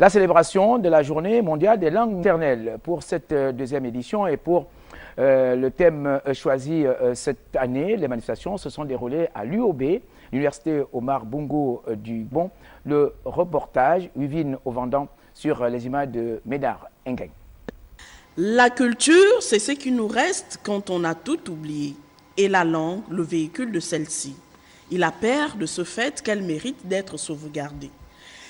la célébration de la Journée mondiale des langues maternelles. Pour cette deuxième édition et pour le thème choisi cette année, les manifestations se sont déroulées à l'UOB, l'Université Omar Bongo du Gabon. Le reportage, Wivine Ovendant, sur les images de Médard Nguyen. La culture, c'est ce qui nous reste quand on a tout oublié. Et la langue, le véhicule de celle-ci. Il appert de ce fait qu'elle mérite d'être sauvegardée.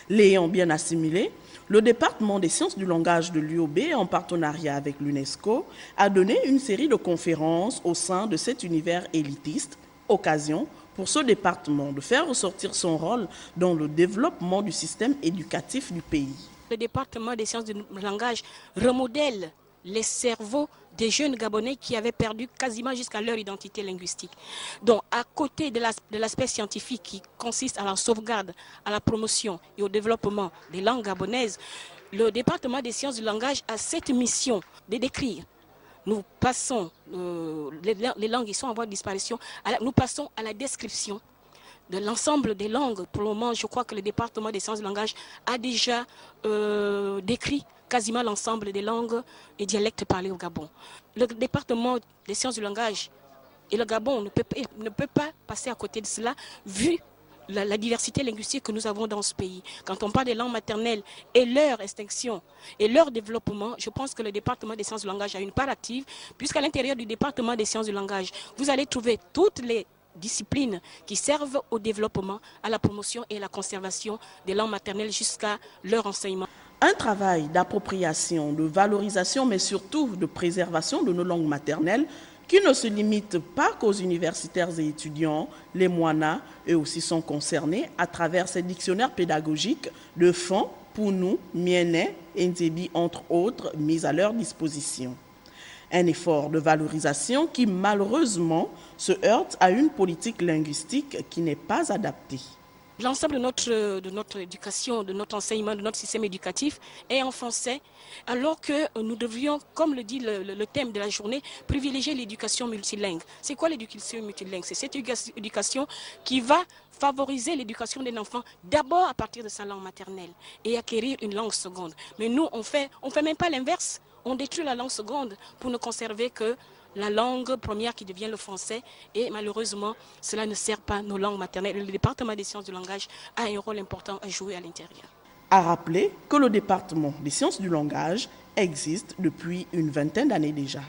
L'ayant bien assimilé, le département des sciences du langage de l'UOB, en partenariat avec l'UNESCO, a donné une série de conférences au sein de cet univers élitiste, occasion pour ce département de faire ressortir son rôle dans le développement du système éducatif du pays. Le département des sciences du langage remodèle les cerveaux des jeunes Gabonais qui avaient perdu quasiment jusqu'à leur identité linguistique. Donc, à côté de l'aspect scientifique qui consiste à la sauvegarde, à la promotion et au développement des langues gabonaises, le département des sciences du langage a cette mission de décrire. Nous passons, les langues qui sont en voie de disparition, nous passons à la description de l'ensemble des langues. Pour le moment, je crois que le département des sciences du langage a déjà décrit quasiment l'ensemble des langues et dialectes parlés au Gabon. Le département des sciences du langage et le Gabon ne peut pas passer à côté de cela, vu la diversité linguistique que nous avons dans ce pays. Quand on parle des langues maternelles et leur extinction et leur développement, je pense que le département des sciences du langage a une part active, puisqu'à l'intérieur du département des sciences du langage, vous allez trouver toutes les disciplines qui servent au développement, à la promotion et à la conservation des langues maternelles jusqu'à leur enseignement. Un travail d'appropriation, de valorisation, mais surtout de préservation de nos langues maternelles qui ne se limite pas qu'aux universitaires et étudiants. Les moinas, eux aussi, sont concernés à travers ces dictionnaires pédagogiques de Fon, Pounou, Miennet, Ndébi, entre autres, mis à leur disposition. Un effort de valorisation qui, malheureusement, se heurte à une politique linguistique qui n'est pas adaptée. L'ensemble de notre éducation, de notre enseignement, de notre système éducatif est en français, alors que nous devrions, comme le dit le thème de la journée, privilégier l'éducation multilingue. C'est quoi l'éducation multilingue? C'est cette éducation qui va favoriser l'éducation d'un enfant d'abord à partir de sa langue maternelle et acquérir une langue seconde. Mais nous, on fait même pas l'inverse. On détruit la langue seconde pour ne conserver que la langue première qui devient le français, et malheureusement, cela ne sert pas nos langues maternelles. Le département des sciences du langage a un rôle important à jouer à l'intérieur. À rappeler que le département des sciences du langage existe depuis une vingtaine d'années déjà.